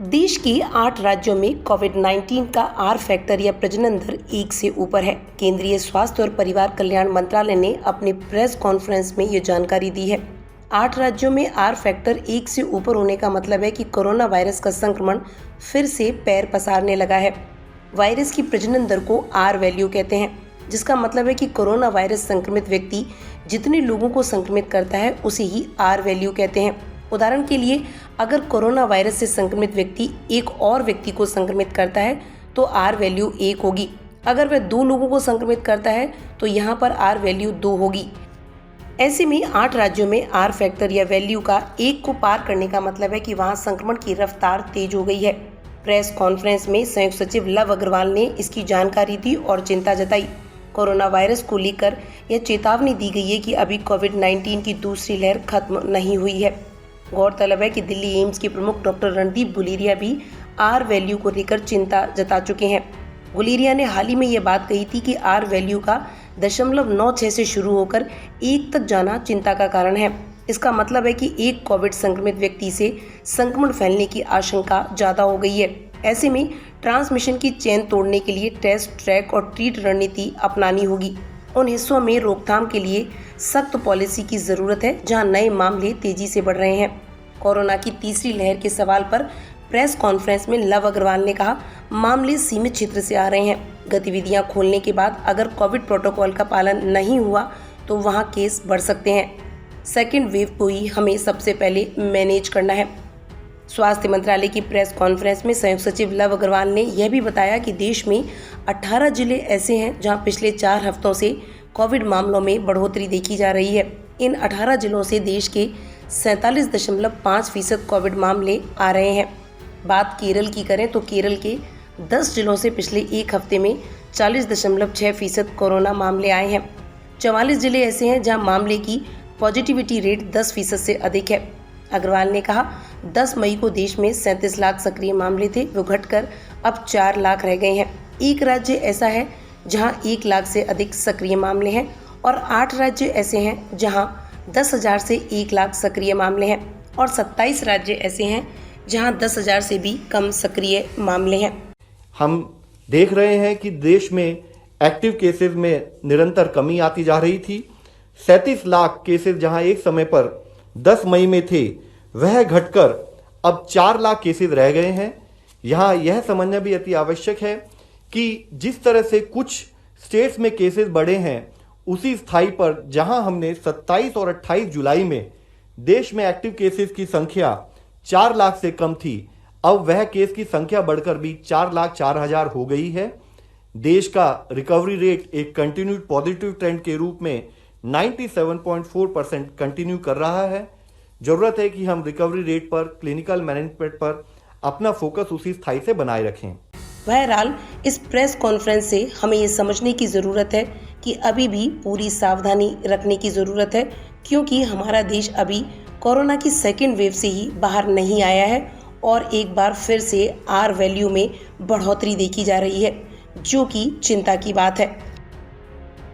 देश के 8 राज्यों में कोविड-19 का आर फैक्टर या प्रजनन दर 1 से ऊपर है। केंद्रीय स्वास्थ्य और परिवार कल्याण मंत्रालय ने अपने प्रेस कॉन्फ्रेंस में ये जानकारी दी है। 8 राज्यों में आर फैक्टर 1 से ऊपर होने का मतलब है कि कोरोना वायरस का संक्रमण फिर से पैर पसारने लगा है। वायरस की प्रजनन दर को आर वैल्यू कहते हैं, जिसका मतलब है कि कोरोना वायरस संक्रमित व्यक्ति जितने लोगों को संक्रमित करता है उसे ही आर वैल्यू कहते हैं। उदाहरण के लिए, अगर कोरोना वायरस से संक्रमित व्यक्ति एक और व्यक्ति को संक्रमित करता है तो आर वैल्यू 1 होगी। अगर वह 2 लोगों को संक्रमित करता है तो यहाँ पर आर वैल्यू 2 होगी। ऐसे में 8 राज्यों में आर फैक्टर या वैल्यू का 1 को पार करने का मतलब है कि वहाँ संक्रमण की रफ्तार तेज हो गई है। प्रेस कॉन्फ्रेंस में संयुक्त सचिव लव अग्रवाल ने इसकी जानकारी दी और चिंता जताई। कोरोना वायरस को लेकर यह चेतावनी दी गई है कि अभी कोविड-19 की दूसरी लहर खत्म नहीं हुई है। गौरतलब है कि दिल्ली एम्स के प्रमुख डॉक्टर रणदीप गुलेरिया भी आर वैल्यू को लेकर चिंता जता चुके हैं। गुलेरिया ने हाल ही में ये बात कही थी कि आर वैल्यू का 0.96 से शुरू होकर 1 तक जाना चिंता का कारण है। इसका मतलब है कि एक कोविड संक्रमित व्यक्ति से संक्रमण फैलने की आशंका ज़्यादा हो गई है। ऐसे में ट्रांसमिशन की चेन तोड़ने के लिए टेस्ट, ट्रैक और ट्रीट रणनीति अपनानी होगी। उन हिस्सों में रोकथाम के लिए सख्त पॉलिसी की ज़रूरत है जहां नए मामले तेजी से बढ़ रहे हैं। कोरोना की तीसरी लहर के सवाल पर प्रेस कॉन्फ्रेंस में लव अग्रवाल ने कहा, मामले सीमित क्षेत्र से आ रहे हैं। गतिविधियां खोलने के बाद अगर कोविड प्रोटोकॉल का पालन नहीं हुआ तो वहां केस बढ़ सकते हैं। सेकेंड वेव को ही हमें सबसे पहले मैनेज करना है। स्वास्थ्य मंत्रालय की प्रेस कॉन्फ्रेंस में संयुक्त सचिव लव अग्रवाल ने यह भी बताया कि देश में 18 जिले ऐसे हैं जहां पिछले 4 हफ्तों से कोविड मामलों में बढ़ोतरी देखी जा रही है। इन 18 जिलों से देश के 47.5% कोविड मामले आ रहे हैं। बात केरल की करें तो केरल के 10 जिलों से पिछले 1 हफ्ते में 40.6% कोरोना मामले आए हैं। 44 जिले ऐसे हैं जहां मामले की पॉजिटिविटी रेट 10% से अधिक है। अग्रवाल ने कहा, 10 मई को देश में 37 लाख सक्रिय मामले थे, वो घटकर अब 4 लाख रह गए हैं। एक राज्य ऐसा है जहां 1 लाख से अधिक सक्रिय मामले हैं और 8 राज्य ऐसे हैं जहां 10,000 से 1 लाख सक्रिय मामले हैं और 27 राज्य ऐसे हैं जहां 10,000 से भी कम सक्रिय मामले हैं। हम देख रहे हैं कि देश में एक्टिव केसेस में निरंतर कमी आती जा रही थी। 37 लाख केसेस जहां एक समय पर 10 मई में थे, वह घटकर अब 4 लाख केसेस रह गए हैं। यहाँ यह समझना भी अति आवश्यक है कि जिस तरह से कुछ स्टेट्स में केसेस बढ़े हैं, उसी स्थाई पर जहां हमने 27 और 28 जुलाई में देश में एक्टिव केसेस की संख्या 4 लाख से कम थी, अब वह केस की संख्या बढ़कर भी 4,04,000 हो गई है। देश का रिकवरी रेट एक कंटिन्यूड पॉजिटिव ट्रेंड के रूप में 97.4% कंटिन्यू कर रहा है। जरूरत है कि हम रिकवरी रेट पर, क्लिनिकल मैनेजमेंट पर अपना फोकस उसी स्थाई से बनाए रखें। बहरहाल, इस प्रेस कॉन्फ्रेंस से हमें ये समझने की ज़रूरत है कि अभी भी पूरी सावधानी रखने की ज़रूरत है, क्योंकि हमारा देश अभी कोरोना की सेकेंड वेव से ही बाहर नहीं आया है और एक बार फिर से आर वैल्यू में बढ़ोतरी देखी जा रही है, जो कि चिंता की बात है।